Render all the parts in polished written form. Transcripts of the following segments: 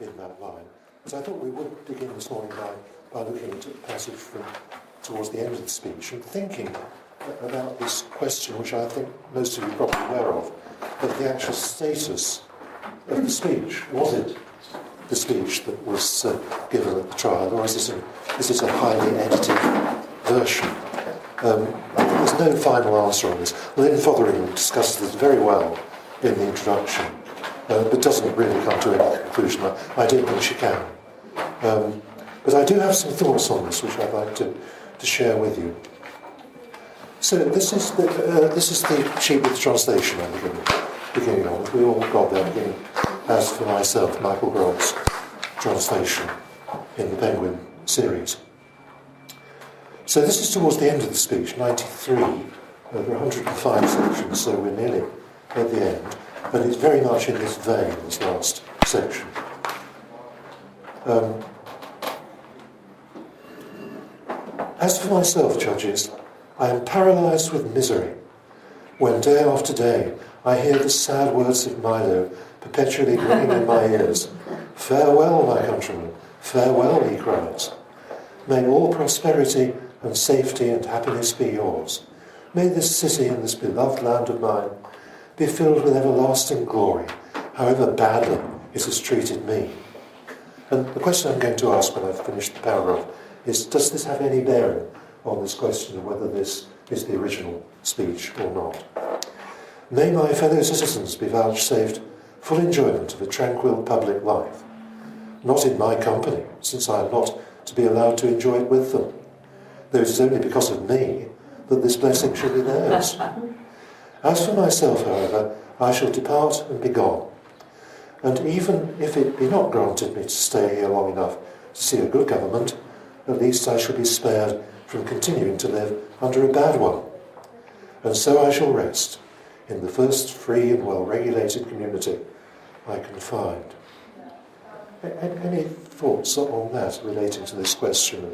in that line. But I thought we would begin this morning by looking at a passage from towards the end of the speech and thinking about this question, which I think most of you are probably aware of the actual status of the speech. Was it the speech that was given at the trial, or is it a highly edited version? I think there's no final answer on this. Lynn Fotheringham discusses this very well in the introduction, but doesn't really come to any conclusion. I don't think she can. But I do have some thoughts on this, which I'd like to share with you. So this is the sheet with the translation I'm beginning on. We all got that beginning. As for myself, Michael Grobb's translation in the Penguin series. So this is towards the end of the speech, 93. There are 105 sections, so we're nearly at the end. But it's very much in this vein, this last section. As for myself, judges, I am paralysed with misery when day after day I hear the sad words of Milo perpetually ringing in my ears. Farewell, my countrymen, farewell, he cries. May all prosperity and safety and happiness be yours. May this city and this beloved land of mine be filled with everlasting glory, however badly it has treated me. And the question I'm going to ask when I've finished the paragraph is, does this have any bearing on this question of whether this is the original speech or not? May my fellow citizens be vouchsafed full enjoyment of a tranquil public life, not in my company, since I am not to be allowed to enjoy it with them, though it is only because of me that this blessing should be theirs. As for myself, however, I shall depart and be gone, and even if it be not granted me to stay here long enough to see a good government, at least I shall be spared from continuing to live under a bad one. And so I shall rest in the first free and well-regulated community I can find. Any thoughts on that relating to this question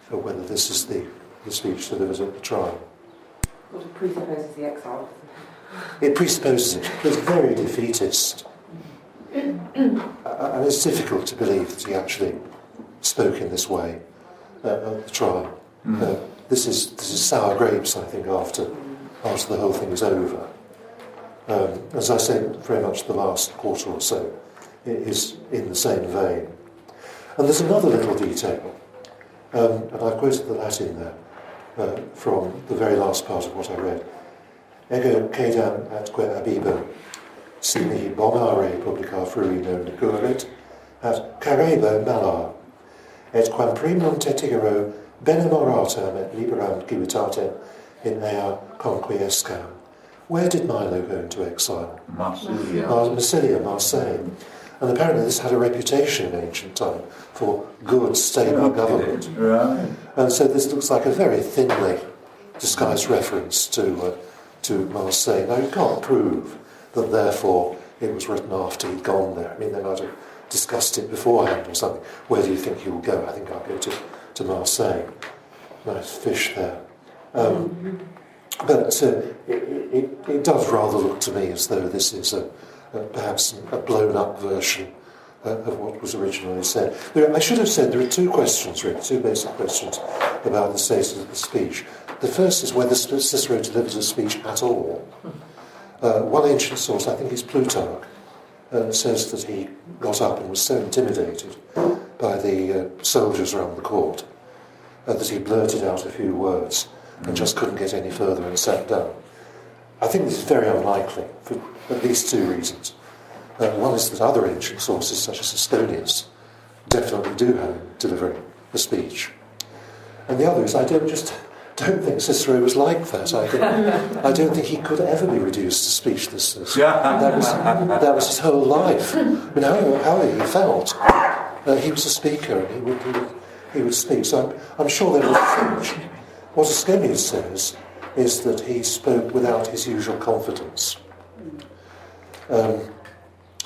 of whether this is the speech delivered at the trial? Well, it presupposes the exile. It presupposes it. It's very defeatist. And it's difficult to believe that he actually spoke in this way at the trial. This is sour grapes, I think, after the whole thing is over. As I say, very much the last quarter or so is in the same vein. And there's another little detail, and I've quoted the Latin there from the very last part of what I read. Ego cedam atque abibo, si mihi bonare publica frui non necurit, at carebo malar, et quam primum tetigero benemoratam et liberam civitatem in ea conquiescam. Where did Milo go into exile? Massilia, Marseille. And apparently this had a reputation in ancient time for good, stable government. Right. And so this looks like a very thinly disguised reference to Marseille. Now you can't prove that therefore it was written after he'd gone there. I mean, they might have discussed it beforehand or something. Where do you think you will go? I think I'll go to Marseille. Nice fish there. But it does rather look to me as though this is perhaps a blown-up version of what was originally said. I should have said there are two questions, really, two basic questions about the status of the speech. The first is whether Cicero delivered a speech at all. One ancient source, I think it's Plutarch, says that he got up and was so intimidated by the soldiers around the court that he blurted out a few words and just couldn't get any further and sat down. I think this is very unlikely for at least two reasons. One is that other ancient sources, such as Estonius, definitely do have him delivering a speech. And the other is I don't think Cicero was like that. I don't think he could ever be reduced to speechlessness. That was his whole life. I mean, however he felt, he was a speaker and he would speak. So I'm sure there was a speech. What Asconius says is that he spoke without his usual confidence. And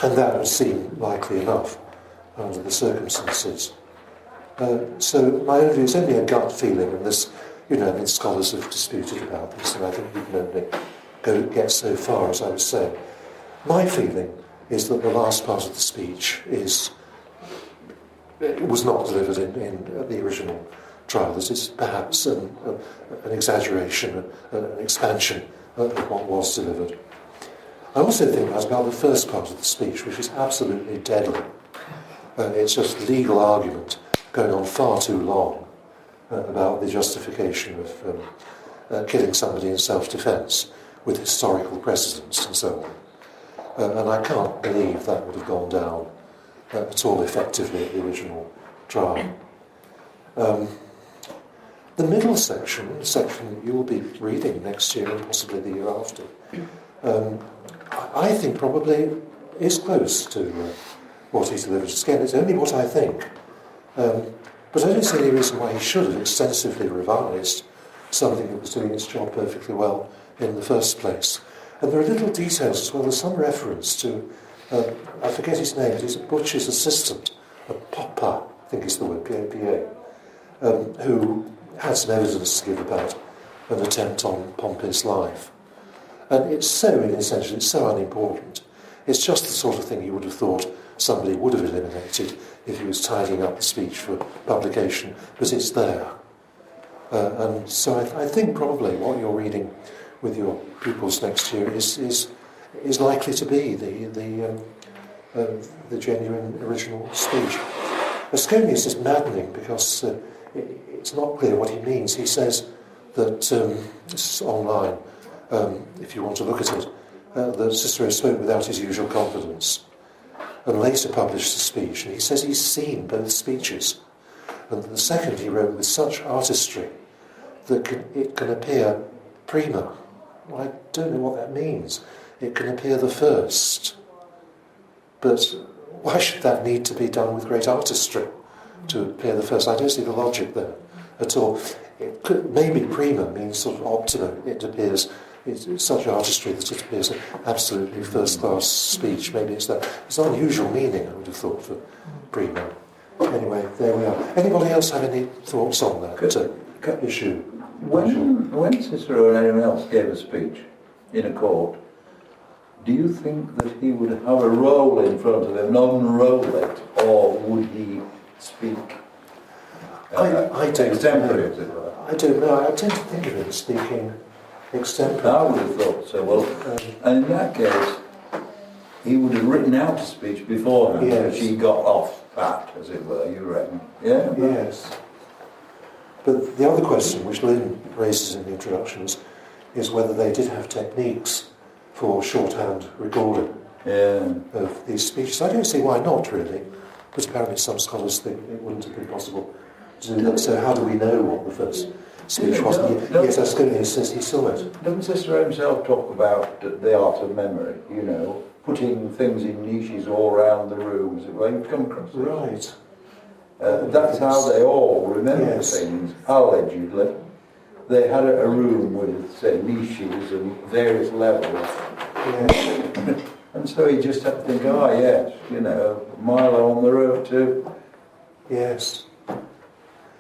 that would seem likely enough under the circumstances. So my own view is only a gut feeling, and this, scholars have disputed about this, and I think we can only get so far, as I was saying. My feeling is that the last part of the speech is it was not delivered in the original trial. This is perhaps an exaggeration, an expansion of what was delivered. I also think that's about the first part of the speech, which is absolutely deadly. It's just legal argument going on far too long about the justification of killing somebody in self-defence with historical precedents and so on. And I can't believe that would have gone down at all effectively at the original trial. The middle section, the section that you will be reading next year and possibly the year after, I think probably is close to what he's delivered. Again, it's only what I think. But I don't see any reason why he should have extensively revised something that was doing its job perfectly well in the first place. And there are little details as well. There's some reference to, I forget his name, but he's Butch's assistant, a Papa, I think is the word, P-A-P-A, who had some evidence to give about an attempt on Pompey's life. And it's so inessential, it's so unimportant. It's just the sort of thing you would have thought somebody would have eliminated if he was tidying up the speech for publication, but it's there. And so I think probably what you're reading with your pupils next year is likely to be the genuine original speech. Asconius is maddening because it's not clear what he means. He says that, this is online, if you want to look at it, that Cicero spoke without his usual confidence and later published the speech. And he says he's seen both speeches. And the second he wrote with such artistry that it can appear prima. Well, I don't know what that means. It can appear the first. But why should that need to be done with great artistry to appear the first? I don't see the logic there at all. Maybe prima means sort of optimum. It appears, it's such artistry that it appears an absolutely first-class speech. Maybe it's that. It's an unusual meaning, I would have thought, for prima. Anyway, there we are. Anybody else have any thoughts on that issue? When Cicero and anyone else gave a speech in a court, do you think that he would have a roll in front of him, non-roll it, or would he speak I don't extempore, know. as it were? I don't know. I tend to think of him speaking extempore. I would have thought so. Well, and in that case, he would have written out a speech beforehand, Yes. which he got off pat, as it were, you reckon? Yeah? Yes. But the other question, which Lynn raises in the introductions, is whether they did have techniques for shorthand recording of these speeches. I don't see why not, really, but apparently some scholars think it wouldn't have been possible to do that. So how do we know what the first speech was? Yes, Asconius says he saw it. Doesn't Cicero himself talk about the art of memory, you know, putting things in niches all around the room, as it were? You've come across it. Right. That's how they all remember Yes. things, allegedly. They had a room with, say, niches and various levels. Yes. And so he just had to think, yes, you know, Milo on the road to... Yes.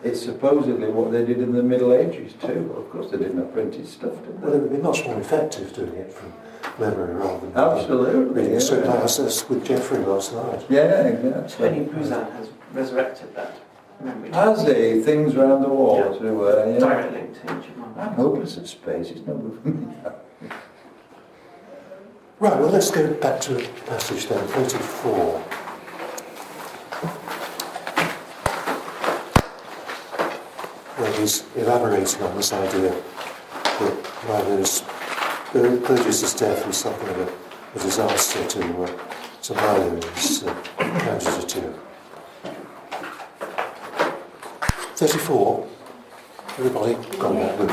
It's supposedly what they did in the Middle Ages too. Of course they didn't have printed stuff, did Well, they? it would be much more effective doing it from memory rather than Absolutely, reading yeah. a script. I was with Geoffrey last night. Yeah, exactly. Tony Buzan has resurrected that memory. Has he? Things around the wall Yeah. to... Direct link to each one. I'm hopeless at space, it's no good for me. Right, well, let's go back to the passage then, 34. Where he's elaborating on this idea that Milo's, Clodius's death was something of a disaster to Milo and his candidature. 34. Everybody got that book.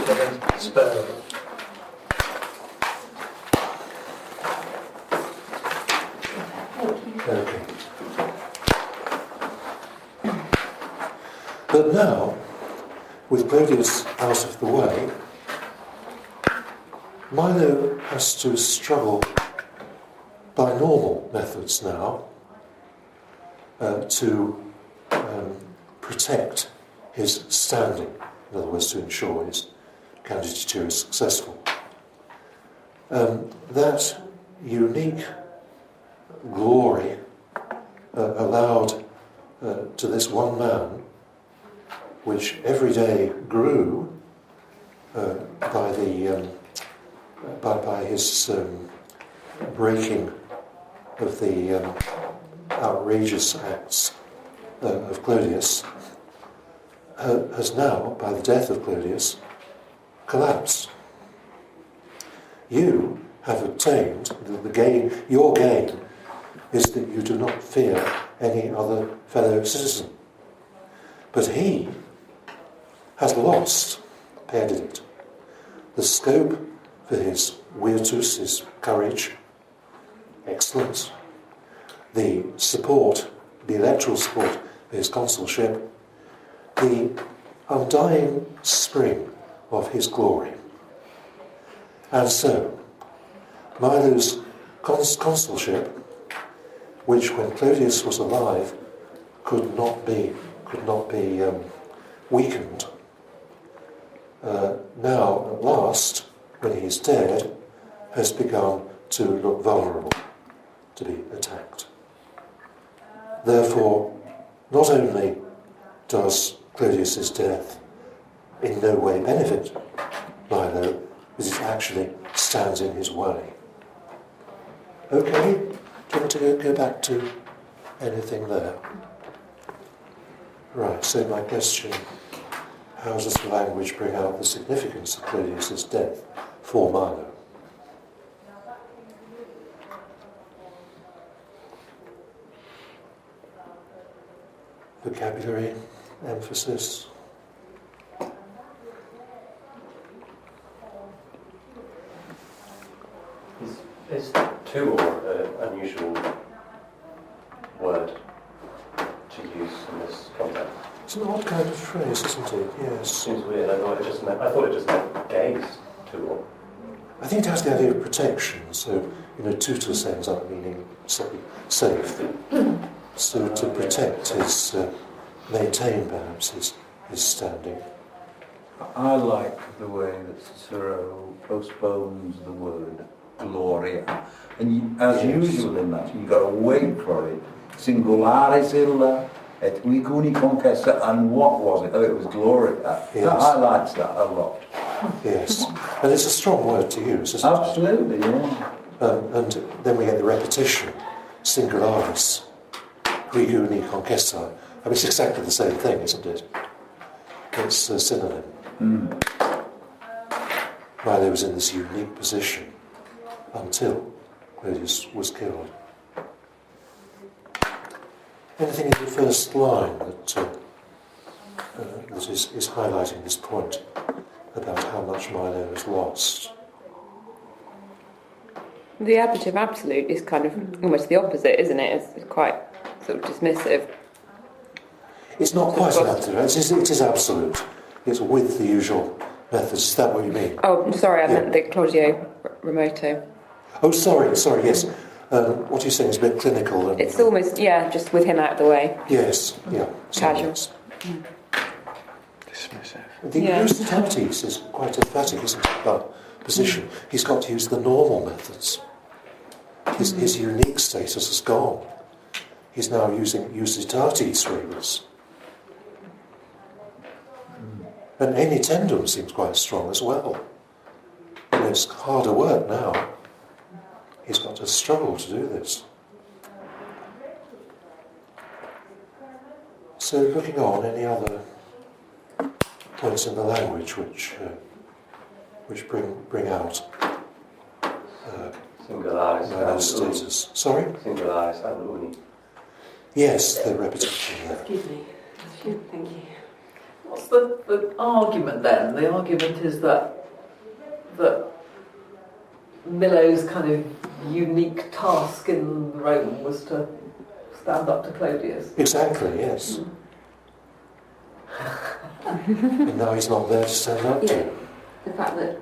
Okay. But now, with Clodius out of the way, Milo has to struggle by normal methods now to protect his standing, in other words, to ensure his candidature is successful. That unique glory allowed to this one man, which every day grew by his breaking of the outrageous acts of Clodius, has now, by the death of Clodius, collapsed. You have obtained the gain. Your gain is that you do not fear any other fellow citizen. But he has lost, perdit it, the scope for his virtus, his courage, excellence, the support, the electoral support for his consulship, the undying spring of his glory. And so, Milo's consulship, which when Clodius was alive could not be weakened, now at last, when he is dead, has begun to look vulnerable to be attacked. Therefore, not only does Clodius's death in no way benefit Milo, but it actually stands in his way. Okay, do you want to go back to anything there? Right, so my question, how does the language bring out the significance of Clodius's death for Milo? Vocabulary, emphasis. Is tool an unusual word to use in this context? It's an odd kind of phrase, isn't it? Yes. Seems weird. I thought it just meant gaze tool. I think it has the idea of protection, so, tutus ends up meaning safe. So to protect his, maintain perhaps his standing. I like the way that Cicero postpones the word gloria. And as usual in that, you've got to wait for it. Singularis illa et vicuni concessa, and what was it? Oh, it was gloria. Yes. I liked that a lot. Yes. And it's a strong word to use, isn't it? Absolutely, yeah. And then we get the repetition, singularis, viguni concessa. I mean, it's exactly the same thing, isn't it? It's a synonym. Milo was in this unique position until Clodius was killed. Anything in the first line that is highlighting this point about how much Milo has lost? The adjective absolute is kind of almost the opposite, isn't it? It's quite sort of dismissive. It's not quite an absolute. It is absolute. It's with the usual methods. Is that what you mean? Oh, sorry, I meant the Claudio Remoto. Oh, sorry, yes. What you're saying is a bit clinical. And, It's almost, just with him out of the way. yes, yeah. Casual. Dismissive. The Eustates is quite emphatic, isn't it, about position. He's got to use the normal methods. His unique status is gone. He's now using Eustates rebus. And any tendum seems quite strong as well. And it's harder work now. He's got to struggle to do this. So looking on, any other points in the language which bring out Singularis Milo's and uni. status? Sorry? Singularis and uni. Yes, the repetition there. Excuse me. Thank you. What's the argument then? The argument is that Milo's kind of unique task in Rome was to stand up to Clodius. Exactly, yes. And now he's not there to stand up Yeah. to. The fact that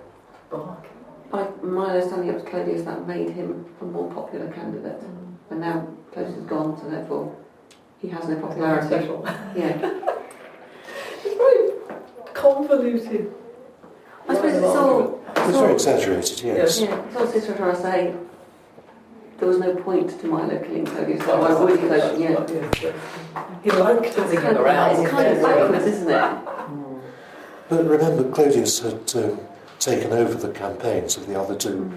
by Milo standing up to Clodius, that made him a more popular candidate. And now Clodius is gone, so therefore he has no popularity. Special. Yeah. It's very convoluted. I suppose it's all... It's very exaggerated, yes. Yeah, it's all Cicero trying to say, there was no point to Milo killing Clodius, so why would he kill him? Yeah. He liked having him around. It's kind of backwards, isn't it? But remember, Clodius had taken over the campaigns of the other two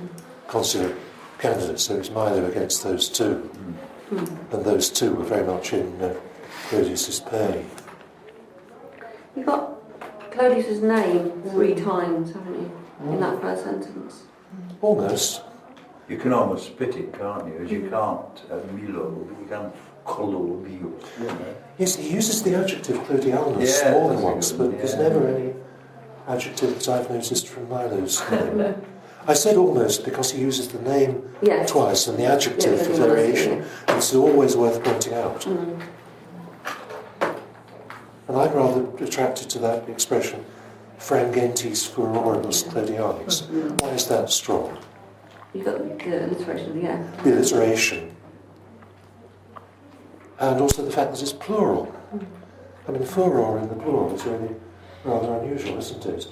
consular candidates, so it was Milo against those two. And those two were very much in Clodius's pay. You got Clodius's name 3 times, haven't you, in that first sentence? Almost. You can almost spit it, can't you? As you can't Milone, but you can Clodius. You know? Yes, he uses the adjective Clodianus Yeah, more than that's once, good, but there's never any adjective that I've noticed from Milo's name. I said almost because he uses the name twice and the adjective for variation. It's always worth pointing out. And I'm rather attracted to that expression, frangentis furoribus Clodianus. Why is that strong? You've got the alliteration of the F. The alliteration. And also the fact that it's plural. I mean, furor in the plural is really rather unusual, isn't it?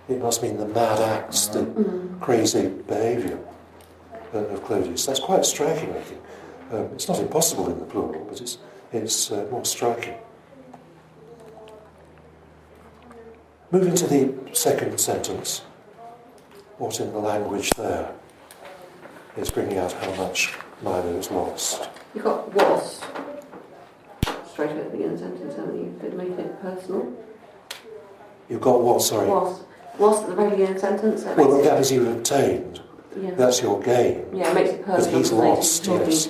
It must mean the mad acts, the crazy behaviour of Clodius. That's quite striking, I think. It's not impossible in the plural, but it's more striking. Moving to the second sentence, what in the language there is bringing out how much Milo has lost. You've got was straight away at the beginning of the sentence, haven't you? Could make it personal. You've got what, sorry? Was at the very beginning of the sentence. So Well, that is you've obtained. yeah. That's your gain. Yeah, it makes it personal. But he's lost, yes.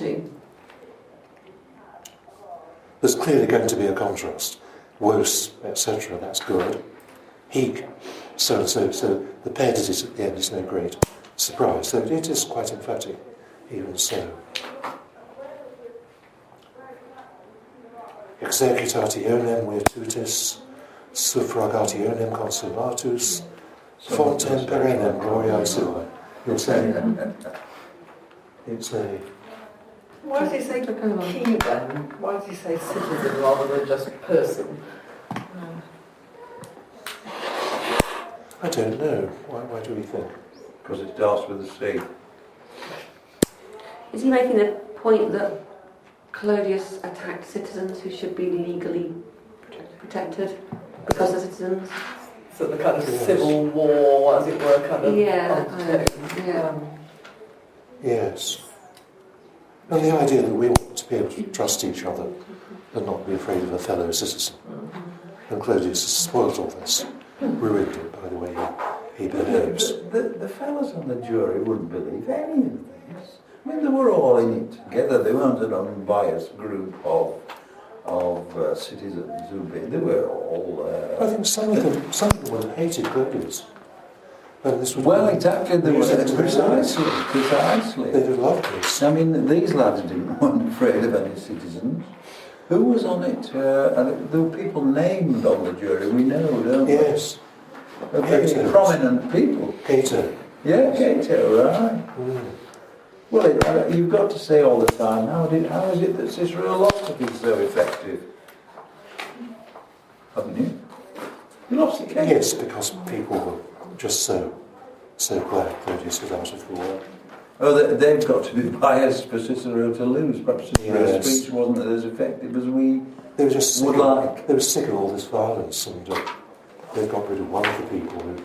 There's clearly going to be a contrast. Worse, etc., that's good. He, so-and-so, so the peditus at the end is no great surprise. So it is quite emphatic, even so. Exercitationem virtutis, suffragationem consulatus, fontem perennem gloriae suae. You're saying it's a... Why does he say key then? Why does he say citizen rather than just person? I don't know. Why do we think? Because it starts with a C. Is he making the point that Clodius attacked citizens who should be legally protected because they're citizens? So the kind of civil war, as it were, kind of Yeah. Yes. And the idea that we want to be able to trust each other and not be afraid of a fellow citizen. And Clodius has spoilt all this, ruined it by the way he behaves. The fellas on the jury wouldn't believe any of this. I mean, they were all in it together. They weren't an unbiased group of citizens who they were all. I think some of them would have hated Clodius. And this would Exactly. They were precisely. They'd have loved this. I mean, these lads weren't afraid of any citizens. Who was on it? And there were people named on the jury. We know, don't we? Yes. They're very prominent people. Cato. Yeah, Cato, right. Well, you've got to say all the time, how is it that Cicero lost if he's so effective? Haven't you? You lost the case. Yes, because people were just so glad Clodius was out of the war. Oh, they've got to be biased for Cicero to lose. Perhaps Cicero's Yes. speech wasn't as effective as we They were just would like. They were sick of all this violence, and they got rid of one of the people who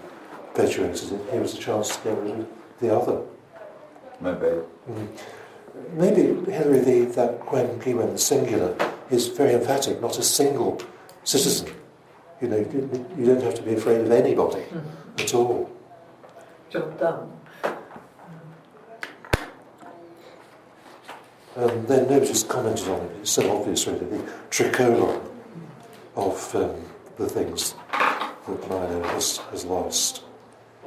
perpetuated it. Here was a chance to get rid of the other. Maybe. Maybe Hilary, that when he went the singular is very emphatic, not a single citizen. You know, you don't have to be afraid of anybody at all. Job done. Then nobody's commented on it. It's so obvious, really, the tricolon of the things that Milo has lost.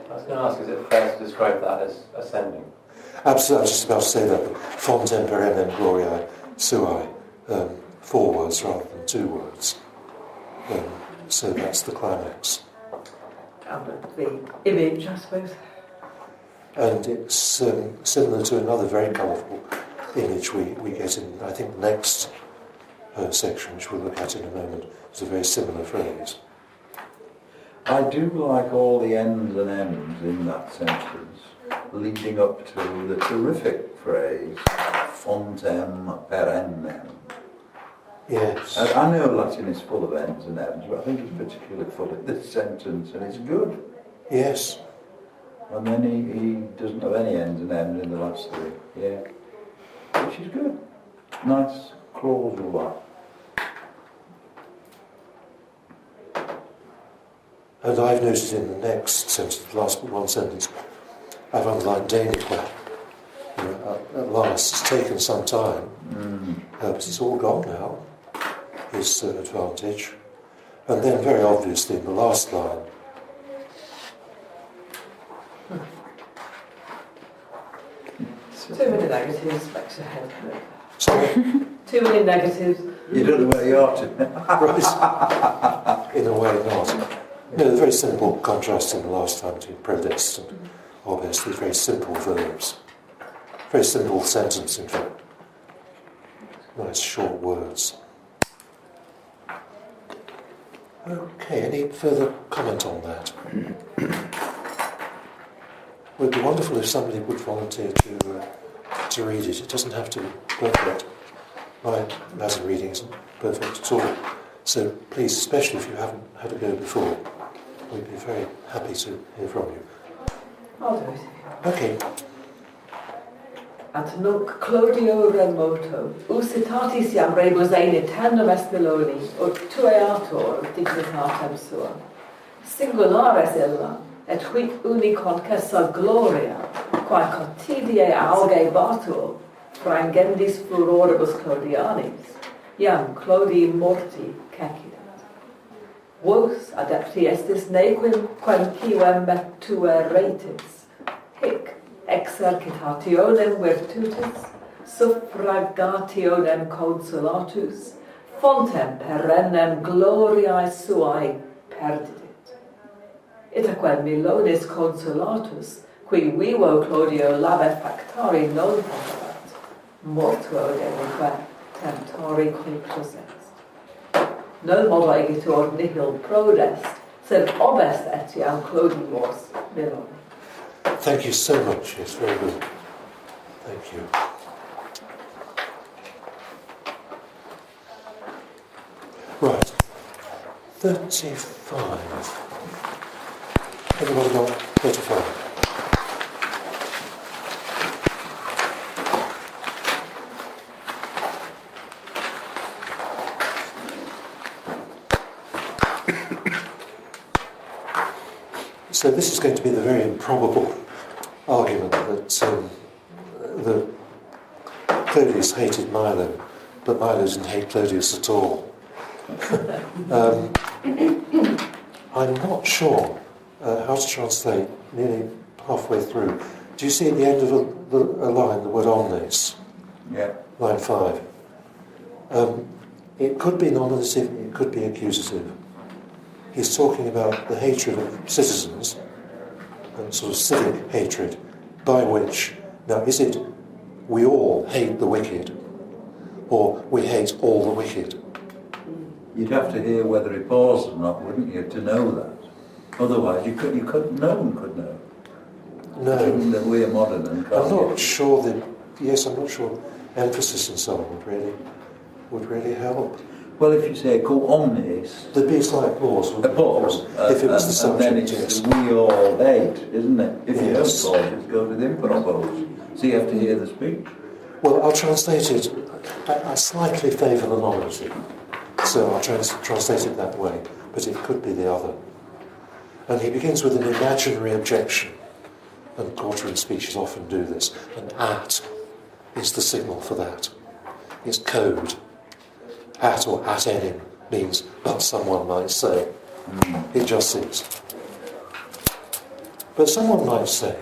I was going to ask, is it fair to describe that as ascending? Absolutely, I was just about to say that. Fontem perennem gloriae suae, 4 words rather than 2 words. So that's the climax. And the image, I suppose. And it's similar to another very colourful image we get in, I think, the next section, which we'll look at in a moment. It's a very similar phrase. I do like all the N's and M's in that sentence. leading up to the terrific phrase, fontem perennem. Yes. I know Latin is full of ends and ends, but I think it's particularly full of this sentence, and it's good. Yes. And then he doesn't have any ends and ends in the last three. Yeah. Which is good. Nice clausal that. And I've noted in the next sentence, the last one sentence, I've underlined Daniqua. At last, it's taken some time, but it's all gone now, his advantage. And then, very obviously, in the last line, Too many negatives, makes your head hurt. sorry, Too many negatives. You don't know where you are to. right, in a way not. No, very simple contrast in the last time between prodest and obviously very simple verbs. Very simple sentence, in fact. Nice short words. Okay, any further comment on that? It would be wonderful if somebody would volunteer to read it. It doesn't have to be perfect. My Latin reading isn't perfect at all. So please, especially if you haven't had a go before, we'd be very happy to hear from you. I'll do it. Okay. At nunc Claudio remoto, usitatis iam rebus ein eternum est Milone, ut tueator dignitatem sua. Singulares illa, et huic uni concessa gloria, quae cotidie auge batur, frangendis furoribus Claudianis, iam Claudii morti cecidat. Vos adepti estis nequim quem quem metueretis, hic exercitationem virtutis, suffragationem consolatus, fontem perennem gloriae suae perdidit. Itaque Milonis consolatus, qui vivo Claudio labe factari non poterat, mortuo denique temptori clictus est. Non modo egitur nihil prodest, sed obest etiam Claudius Milone. Thank you so much. It's very good. Thank you. Right. 35. Everybody got 35? So this is going to be the very improbable argument that Clodius hated Milo, but Milo didn't hate Clodius at all. I'm not sure how to translate nearly halfway through. Do you see at the end of a line the word omnes? Yeah. Line 5. It could be nominative, it could be accusative. He's talking about the hatred of citizens, and sort of civic hatred, by which, now is it we all hate the wicked, or we hate all the wicked? You'd have to hear whether he paused or not, wouldn't you, to know that? Otherwise, you couldn't. No one could know. No. Given that we're modern and can't I'm not get- sure that, yes, I'm not sure emphasis and so on would really help. Well, if you say co omnes, There'd be a slight pause, a wouldn't pause, there? If it was the and then subject, it's yes. we all hate, isn't it? If you don't Yes. pause, it goes with impropose. So you have to hear the speech. Well, I'll translate it. I slightly favour the nominative, so I'll translate it that way, but it could be the other. And he begins with an imaginary objection, and quartering speeches often do this. And at is the signal for that. It's code. At or at enim means but someone might say. It just is. But someone might say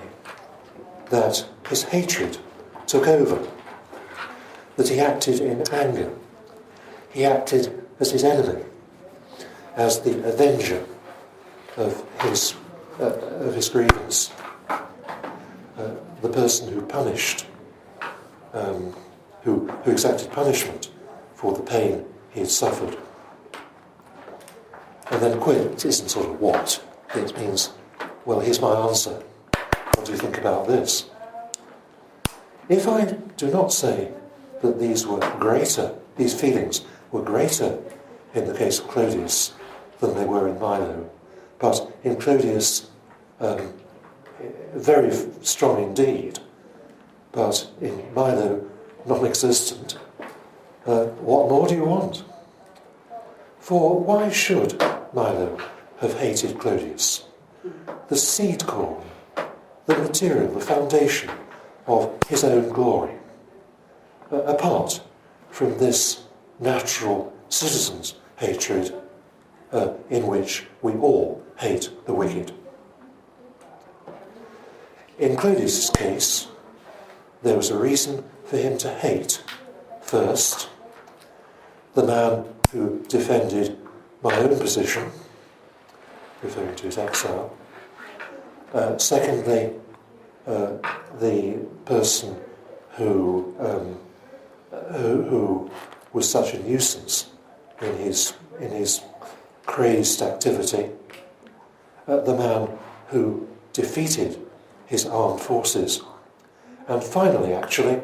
that his hatred took over, that he acted in anger. He acted as his enemy, as the avenger of his grievance, the person who punished, who exacted punishment for the pain he had suffered. And then quid isn't sort of what, it means, well, here's my answer. What do you think about this? If I do not say that these feelings were greater in the case of Clodius than they were in Milo, but in Clodius very strong indeed, but in Milo non-existent, what more do you want? For why should Milo have hated Clodius? The seed corn, the material, the foundation of his own glory, apart from this natural citizens' hatred in which we all hate the wicked. In Clodius' case, there was a reason for him to hate. First, the man who defended my own position, referring to his exile. Secondly, the person who was such a nuisance in his crazed activity. The man who defeated his armed forces. And finally, actually,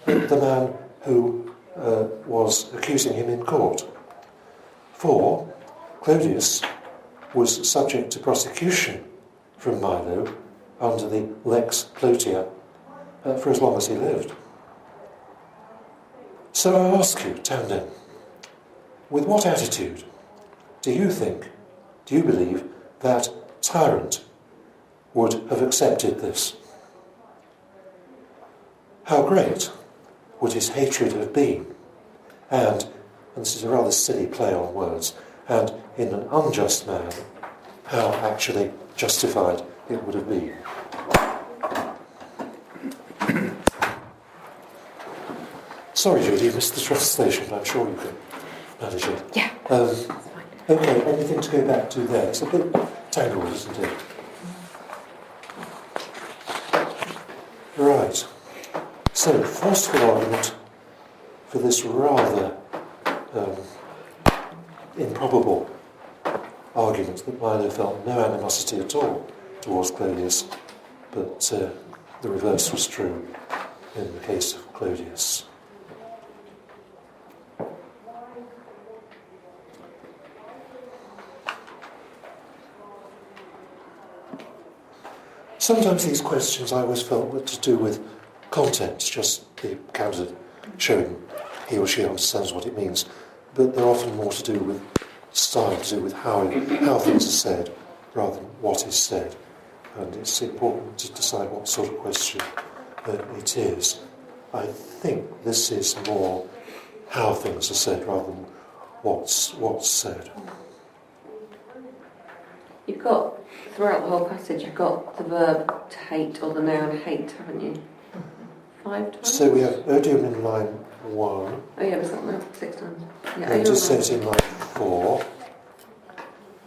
the man who was accusing him in court. For Clodius was subject to prosecution from Milo under the Lex Plotia for as long as he lived. So I ask you, Tandem, with what attitude do you believe that tyrant would have accepted this? How great would his hatred have been? And this is a rather silly play on words, and in an unjust man, how actually justified it would have been. Sorry, Judy, you missed the translation, but I'm sure you can manage it. Yeah. Okay, anything to go back to there? It's a bit tangled, isn't it? Right. So, forceful argument for this rather improbable argument that Milo felt no animosity at all towards Clodius, but the reverse was true in the case of Clodius. Sometimes these questions I always felt were to do with context, just the candidate showing he or she understands what it means, but they're often more to do with style, to do with how things are said, rather than what is said. And it's important to decide what sort of question it is. I think this is more how things are said rather than what's said. You've got, throughout the whole passage, you've got the verb to hate, or the noun hate, haven't you? 5 times? So we have odium in line 1. Oh yeah, was that now 6 times? Yeah, And dissent in line 4.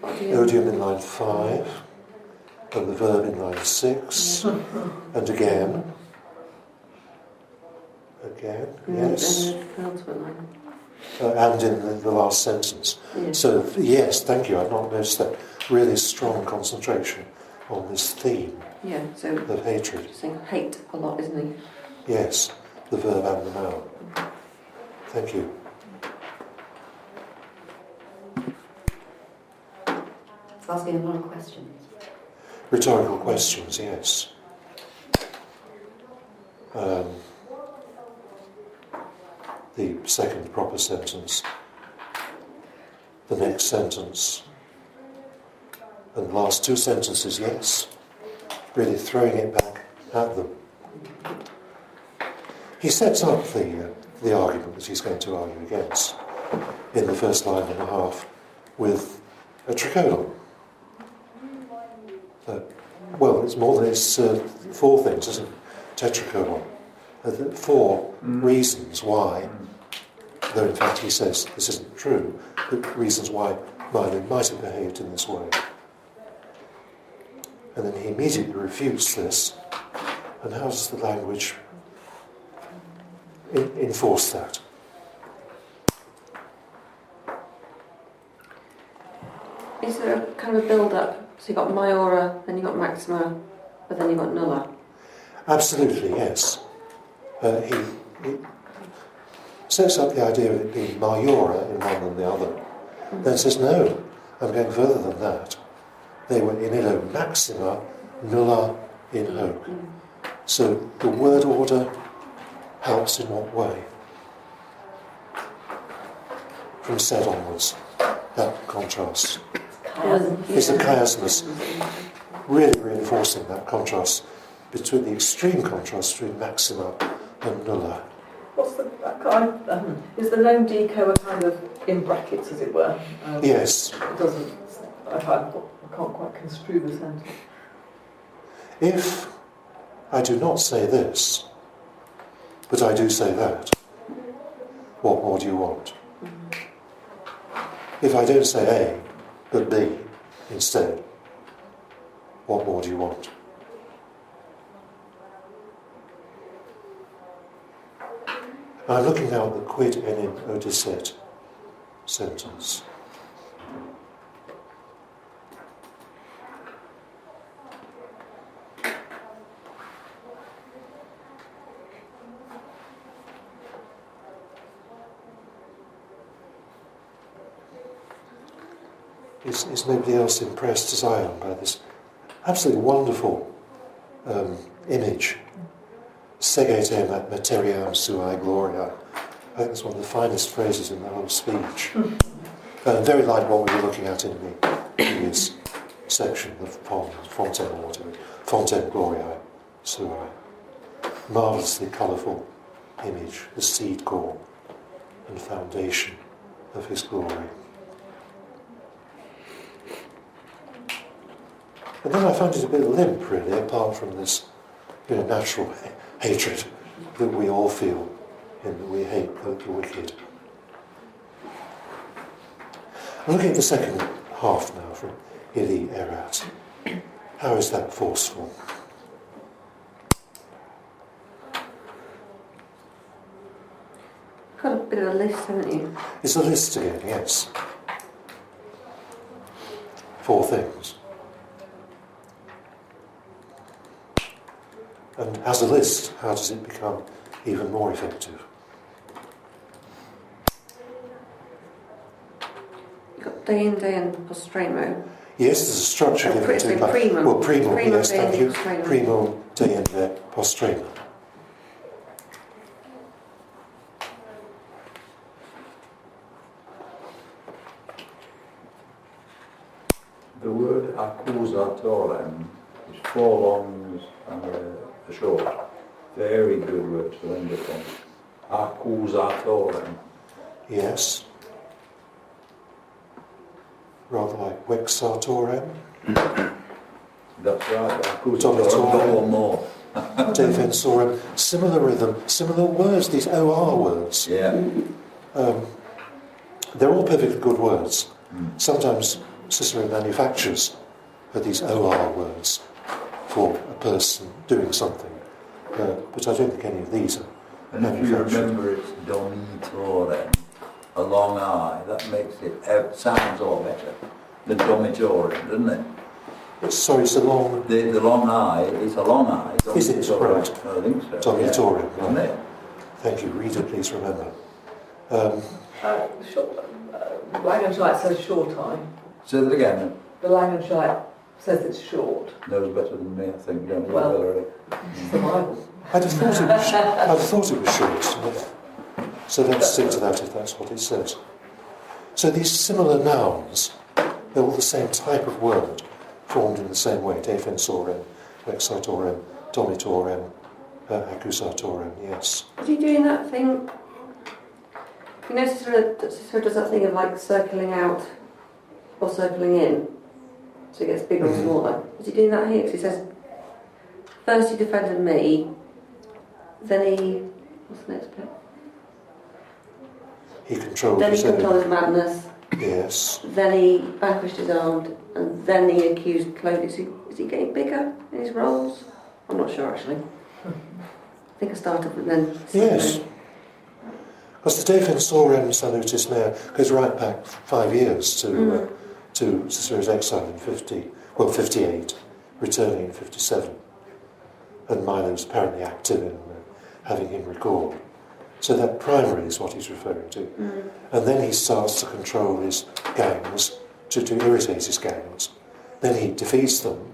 Odium in line 5. And the verb in line 6. And again. Yes. And the penultimate line. And in the last sentence. Yeah. So, yes, thank you, I've not noticed that. Really strong concentration on this theme so of hatred. he's saying hate a lot, isn't he? Yes, the verb and the noun. Thank you. It's asking a lot of questions. Rhetorical questions, yes. The second proper sentence, the next sentence, and the last 2 sentences, yes. Really throwing it back at them. He sets up the argument that he's going to argue against in the first line and a half with a tricolon. Well, it's more than it's 4 things, isn't it? Tetracolon. 4 reasons why, though in fact he says this isn't true, but reasons why Milo might have behaved in this way. And then he immediately refutes this. And how does the language enforce that? Is there a kind of a build-up? So you've got Maiora, then you've got Maxima, But then you've got nulla. Absolutely, yes. He sets up the idea of it being majora in one and the other. Then says, no, I'm going further than that. They were in illo maxima, nulla in hoc. So the word order helps in what way? From said onwards, that contrast. It's the chiasmus really reinforcing that contrast between the extreme contrast between maxima and nulla. What's the is the known deco a kind of in brackets, as it were? Yes. It doesn't. I can't quite construe the sentence. If I do not say this, but I do say that, what more do you want? If I don't say A, but B instead, what more do you want? I'm looking now at the quid enim odicet sentence. Is nobody else impressed as I am by this absolutely wonderful image? Segete materiam suae gloria. I think it's one of the finest phrases in the whole speech. Very like what we were looking at in the previous section of Fontaine or whatever. Fontaine gloriae suae. Marvellously colourful image, the seed core and foundation of his glory. And then I found it a bit limp, really, apart from this natural hatred that we all feel in that we hate the wicked. I'm looking at the second half now from Ili Erat. How is that forceful? Got a bit of a list, haven't you? It's a list again, yes. 4 things. And as a list, how does it become even more effective? You've got de and postremo. Yes, there's a structure given to it. Primum. Well, primum, Primum, yes, thank you. postremo. Primum, de postremo. The word accusatorem is 4 longs and a short. Very good word to end upon. Accusatorem. Yes. Rather like vexatorem. That's right. Accusatorem. Domitorem. Got one more. Defensorem. Similar rhythm, similar words, these OR words. Yeah. They're all perfectly good words. Sometimes Cicero manufactures these OR words for a person doing something. But I don't think any of these are. And if you remember, it's domitorem, a long I. That makes it sounds all better than domitorem, doesn't it? Sorry, it's a long... The long I, it's a long I. Is it? Right. I think so. Domitorem, Yeah. Isn't it? Thank you. Reader, please remember. Langenscheidt says short I. Say that again. The Langenscheidt says it's short. Knows better than me, I think. Don't you, Well, Valerie? It's the Bible. I'd have thought it was short. So let's stick to that if that's what it says. So these similar nouns, they're all the same type of word, formed in the same way. Defensorem, vexatorem, domitorem, accusatorem, yes. Is he doing that thing? You know, Cicero does that thing of like circling out or circling in, so it gets bigger or smaller. Is he doing that here? Because he says, first he defended me, then he... What's the next bit? He controlled Then he his enemy. controlled his madness, Yes. then he vanquished his armed, and then he accused Clodius. Is he getting bigger in his roles? I'm not sure, actually. I think I started with then... Yes. Because the Defensorem Salutis Mea goes right back 5 years to Cicero's exile in 58, returning in 57. and Milo's apparently active in having him record. So that primary is what he's referring to. And then he starts to control his gangs, to irritate his gangs. Then he defeats them.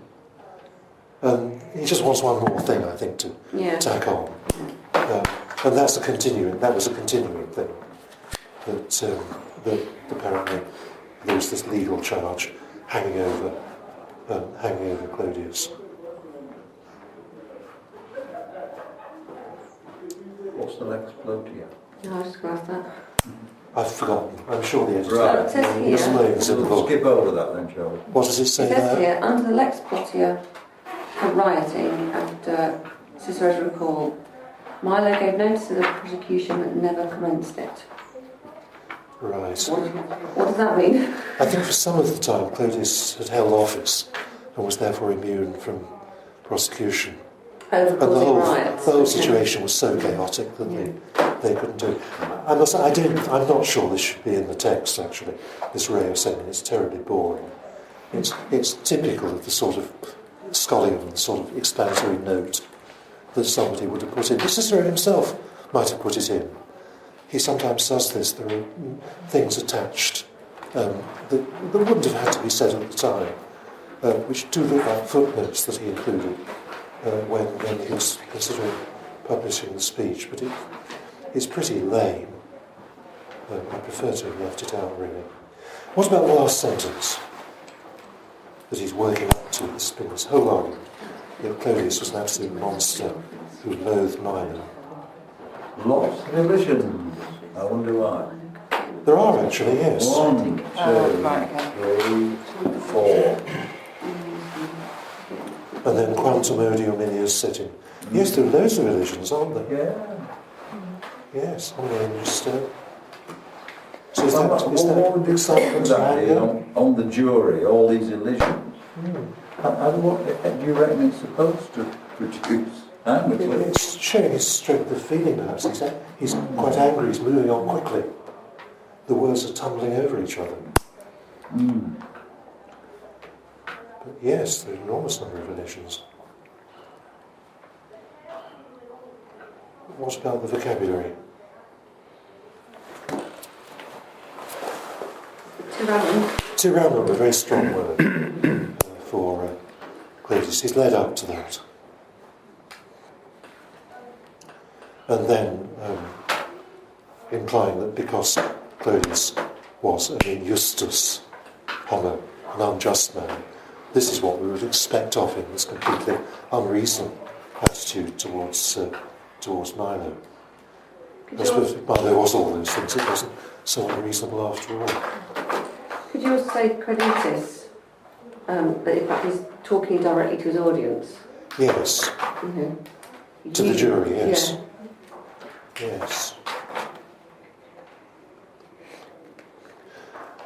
And he just wants one more thing, I think, to tack on. And that was a continuing thing. That apparently there was this legal charge hanging over Clodius. What's the Lex Plotia? No, I just grasped that. I've forgotten. I'm sure the editor Right. It says here, explains in the We'll book. skip over that then, shall we? What does it it say says there? here, under the Lex Plotia for rioting after Cicero's recall, Milo gave notice of the prosecution but never commenced it. Right. What does that mean? I think for some of the time Clodius had held office and was therefore immune from prosecution. Over And the causing whole, riots. the whole situation was so chaotic that they couldn't do it. I must say, I'm not sure this should be in the text, actually, this ray of saying it's terribly boring. It's typical of the sort of Scullion, sort of explanatory note that somebody would have put in. Cicero himself might have put it in. He sometimes does this. There are things attached that wouldn't have had to be said at the time, which do look like footnotes that he included when he was considering publishing the speech, but it's pretty lame. I prefer to have left it out, really. What about the last sentence that he's working up to? It's been this whole argument that Clodius was an absolute monster who loathed Milo. Lots of elisions. I wonder why. There are actually, yes. 1, 2, right, okay. 3, 4. And then quantum odium ilius setting. Yes, there are loads of elisions, aren't there? Yeah. Yes, on the end, so is What would be excitement to anger? on the jury, all these elisions? What do you reckon it's supposed to produce? Anger? It's showing his strength of feeling, perhaps. He's quite angry, he's moving on quickly. The words are tumbling over each other. But yes, there are an enormous number of elisions. What about the vocabulary? Tyrannon, a very strong word for Clodius. He's led up to that. And then implying that because Clodius was an injustus homo, an unjust man, this is what we would expect of him, this completely unreasonable attitude towards Milo. I suppose if Milo was all those things, it wasn't so unreasonable after all. Could you also say creditus, that in fact he's talking directly to his audience? Yes, Mm-hmm. to the jury, yes. Yeah. Yes.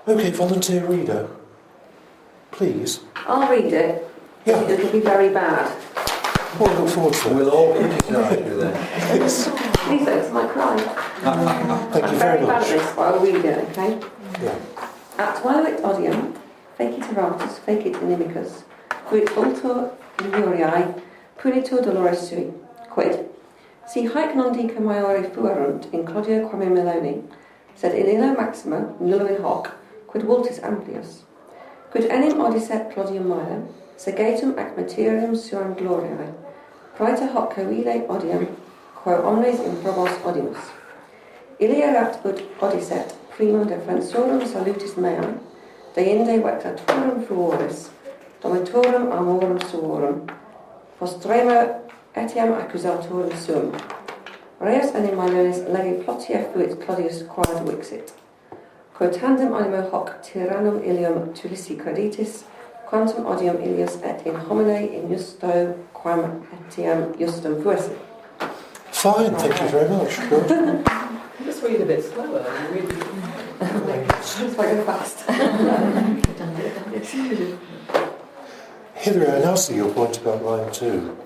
Okay, volunteer reader. Please. I'll read it. Yeah. It'll be very bad. Well, I look forward to that. We'll all criticise you then. Yes. Please don't smite cry. Thank you I'm very very bad much. at this, but I'll read it, okay? Yeah. At twilight odium, fecit erratus, fecit inimicus, quid ultor injuriae, punitur dolores sui, quid. Si haec non dica maiore fuerunt in Claudio quame Milone, sed in illo maxima, nullo in hoc, quid vultus amplius. Quid enim odisset Claudium Milo, segetum ac materium suam gloriae, praeter hoc coele odium, quo omnes improbos odimus. Ili erat ut odisset primo defensorum salutis meae, deinde vectatorum fruoris, domitorum amorum suorum, postrema etiam accusatorum sum. Reus enim Milonis legi plotia fuit Claudius quad vixit. Quo tandem animo hoc tyrannum ilium tulissi creditis, quantum odium ilius et in homine injusto quam etiam justum fuessi. Fine, thank you very much. Good. Just read a bit slower. It's very fast. Hilary, I now see your point about line 2.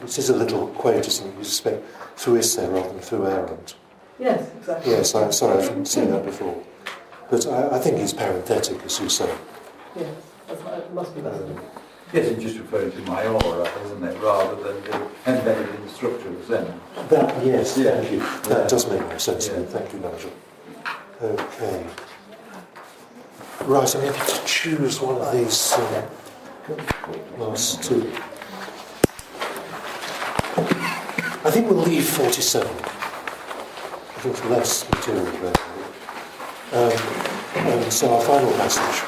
It is a little quaint, isn't it? You suspect fuisse rather than fuerunt. Yes, exactly. Yes, I'm sorry, I didn't see that before. But I think it's parenthetic, as you say. Yes, it must be that. Yes, it's just referring to my aura, isn't it, rather than the embedded in the structure of the sentence. That, yes, Yeah. thank you. That does make more sense to me. Yeah. Thank you, Nigel. Okay. Right, I'm going to choose one of these last two. I think we'll leave 47. I think less material there. And so our final passage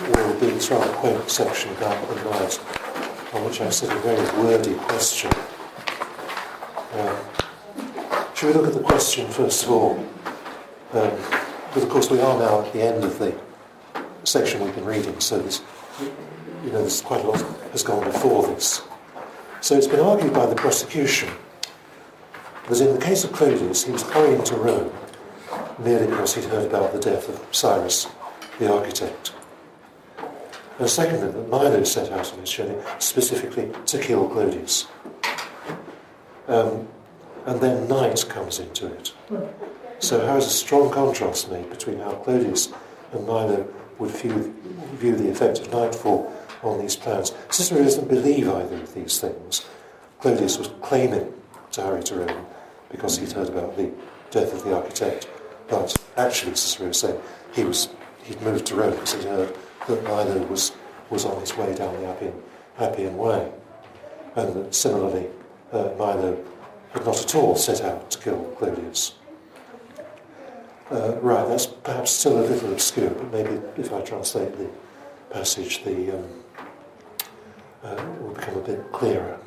will be this rather quaint section about the night, on which I said a very wordy question. Shall we look at the question first of all? But of course we are now at the end of the section we've been reading, so there's quite a lot has gone before this. So it's been argued by the prosecution that in the case of Clodius, he was hurrying to Rome merely because he'd heard about the death of Cyrus, the architect. And secondly, that Milo set out on his journey specifically to kill Clodius. And then night comes into it. So how is a strong contrast made between how Clodius and Milo would view the effect of nightfall on these plans. Cicero doesn't believe either of these things. Clodius was claiming to hurry to Rome because he'd heard about the death of the architect, but actually Cicero is saying he'd moved to Rome because he'd heard that Milo was on his way down the Appian Way, and that similarly Milo had not at all set out to kill Clodius. Right, that's perhaps still a little obscure, but maybe if I translate the passage, it will become a bit clearer.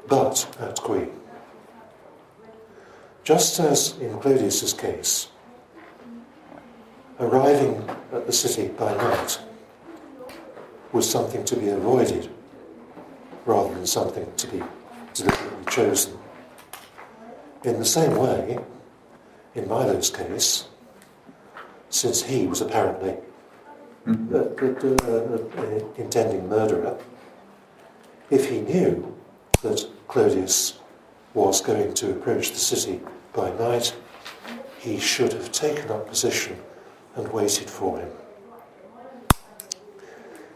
But, at qui, just as in Clodius's case, arriving at the city by night was something to be avoided rather than something to be deliberately chosen. In the same way, in Milo's case, since he was apparently intending murderer, if he knew that Clodius was going to approach the city by night, he should have taken up position and waited for him.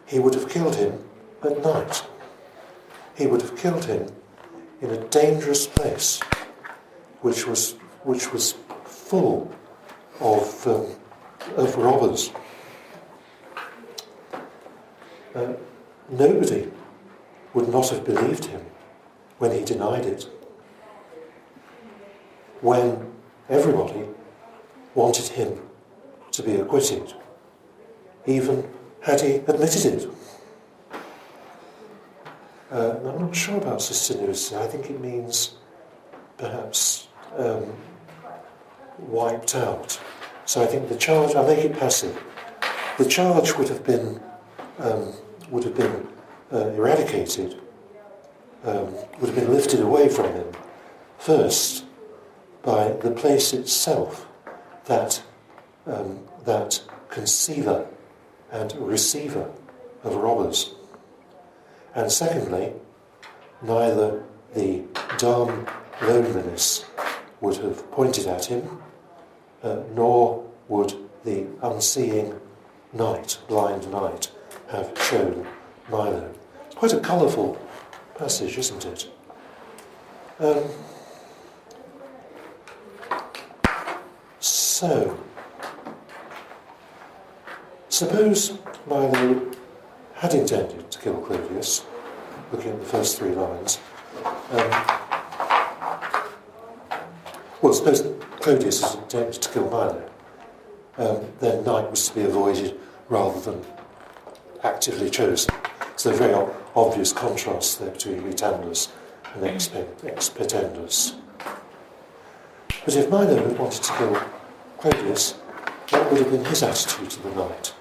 He would have killed him at night. He would have killed him in a dangerous place, which was full of robbers. Nobody would not have believed him when he denied it, when everybody wanted him to be acquitted, even had he admitted it. I'm not sure about Sisinus. I think it means perhaps wiped out. So I think the charge, I'll make it passive. The charge would have been eradicated, would have been lifted away from him, first by the place itself, that concealer and receiver of robbers. And secondly, neither the dumb loneliness would have pointed at him, nor would the unseeing night, blind night, have shown Milo. It's quite a colourful passage, isn't it? So, suppose Milo had intended to kill Clodius, looking at the first three lines. Suppose that Clodius had intended to kill Milo. Then night was to be avoided rather than actively chosen. So a very obvious contrast there between Ritandus and Expetendus. But if Milo had wanted to kill Clodius, what would have been his attitude to the night?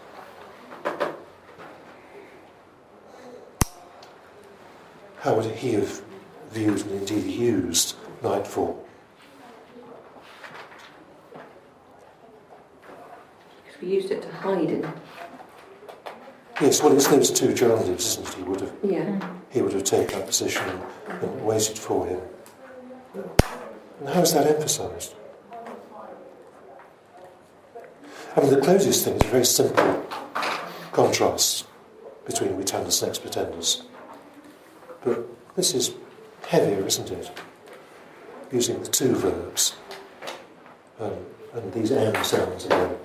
How would he have viewed and indeed used nightfall? Because we used it to hide in. Yes, well, it's those two gerundives, isn't it? Yeah. He would have taken up position and waited for him. And how is that emphasised? I mean, the closest thing is a very simple contrast between Witandus and Expletendus. But this is heavier, isn't it? Using the two verbs and these M sounds again,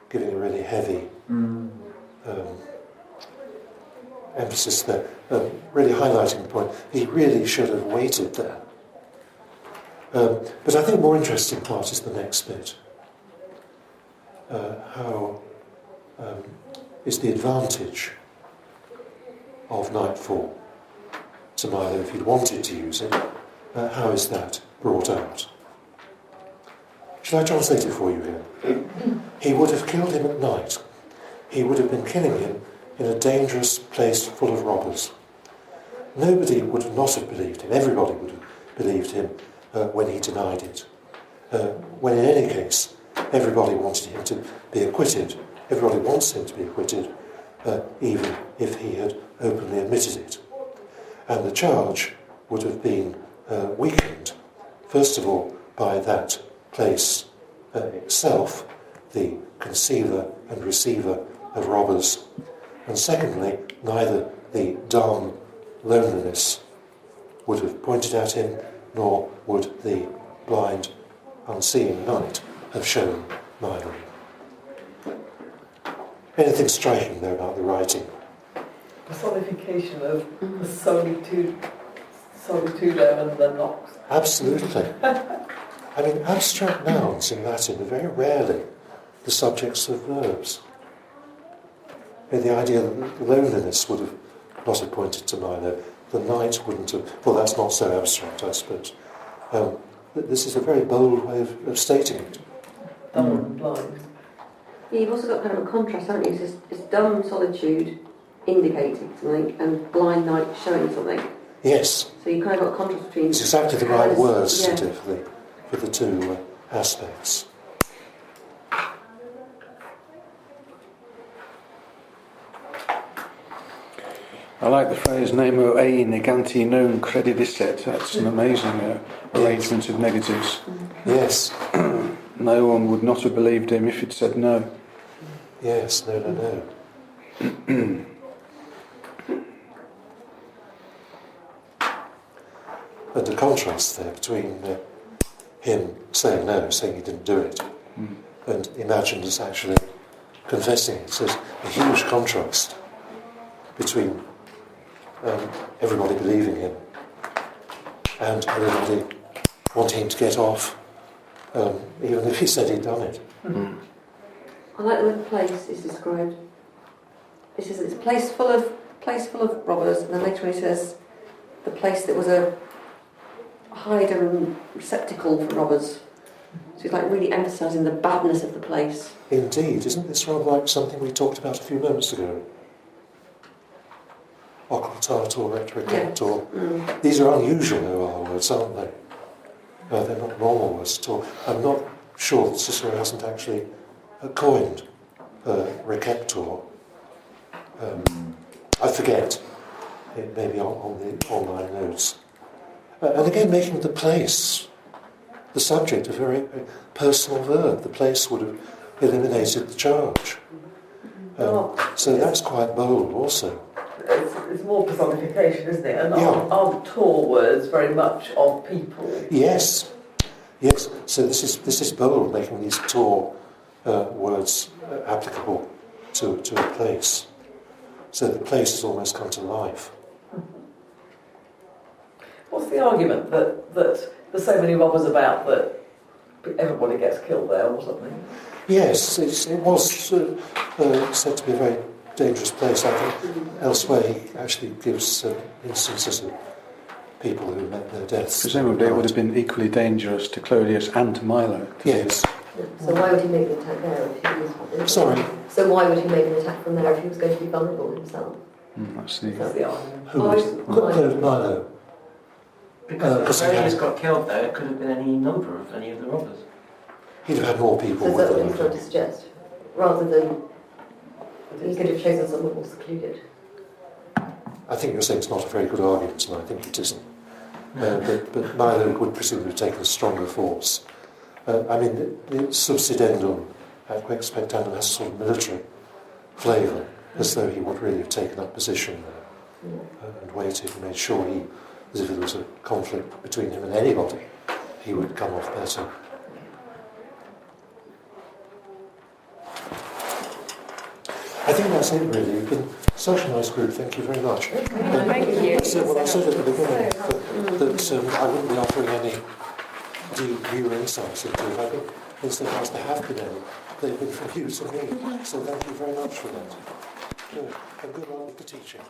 giving a really heavy emphasis there, really highlighting the point. He really should have waited there. But I think the more interesting part is the next bit. How is the advantage of nightfall to Milo if he'd wanted to use it? How is that brought out? Shall I translate it for you here? He would have killed him at night. He would have been killing him in a dangerous place full of robbers. Nobody would not have believed him. Everybody would have believed him when he denied it. When in any case, everybody wanted him to be acquitted. Everybody wants him to be acquitted, even if he had openly admitted it. And the charge would have been weakened, first of all, by that place itself, the conceiver and receiver of robbers, and secondly, neither the dumb loneliness would have pointed at him, nor would the blind, unseeing night have shown Milo. Anything striking there about the writing? Personification of the solitude and the nox. Absolutely. I mean, abstract nouns in Latin are very rarely the subjects of verbs. I mean, the idea that loneliness would have not have pointed to Milo, the night wouldn't have. Well, that's not so abstract, I suppose. But this is a very bold way of stating it. Dumb and blind. Yeah, you've also got kind of a contrast, haven't you? It's dumb solitude indicating something and blind night showing something. Yes. So you kind of got a contrast between... It's exactly the right words, yeah. isn't it, for the two aspects. I like the phrase nemo ei neganti non credidisset. That's an amazing arrangement of negatives. Yes. No one would not have believed him if he'd said no. Yes, no. And the contrast there between him saying no, saying he didn't do it, and Imaginus actually confessing it. So there's a huge contrast between everybody believing him and everybody wanting him to get off, even if he said he'd done it. I like the way the place is described. It says it's a place full of robbers, and then later on he says the place that was a hider and receptacle for robbers. So he's like really emphasising the badness of the place. Indeed, isn't this rather like something we talked about a few moments ago? Occultator, retroclector. These are unusual OR words, aren't they? They're not normal words at all. I'm not sure that Cicero hasn't actually coined receptor. I forget. It may be on the online notes. And again, making the place the subject, a very personal verb. The place would have eliminated the charge. So that's quite bold also. It's more personification, isn't it? And Yeah. aren't Tor words very much of people? Yes. So this is bold, making these Tor words applicable to a place. So the place has almost come to life. What's the argument that there's so many robbers about that everybody gets killed there or something? Yes, it was said to be a very dangerous place. I think elsewhere he actually gives instances of people who met their deaths. Presumably it would have been equally dangerous to Clodius and to Milo. Yes. So why would he make an attack there if he was... Sorry. So why would he make an attack from there if he was going to be vulnerable himself? That's the argument. Who was Milo? Because if Aurelius got killed there, it could have been any number of any of the robbers. He'd have had more people So is with that what he's trying to him. suggest? Rather than he could have chosen someone more secluded. I think you're saying it's not a very good argument, and I think it isn't. But Milo would presumably have taken a stronger force the subsidendum atque expectandum has a sort of military flavour, as though he would really have taken up position there and waited and made sure as if there was a conflict between him and anybody, he would come off better. I think that's it really. You've been such a nice group, thank you very much. Thank you. So, I said at the beginning that I wouldn't be offering any deep view insights into it. I think insofar there have been any, they've been from you to me. So thank you very much for that. Good. And good luck with the teaching.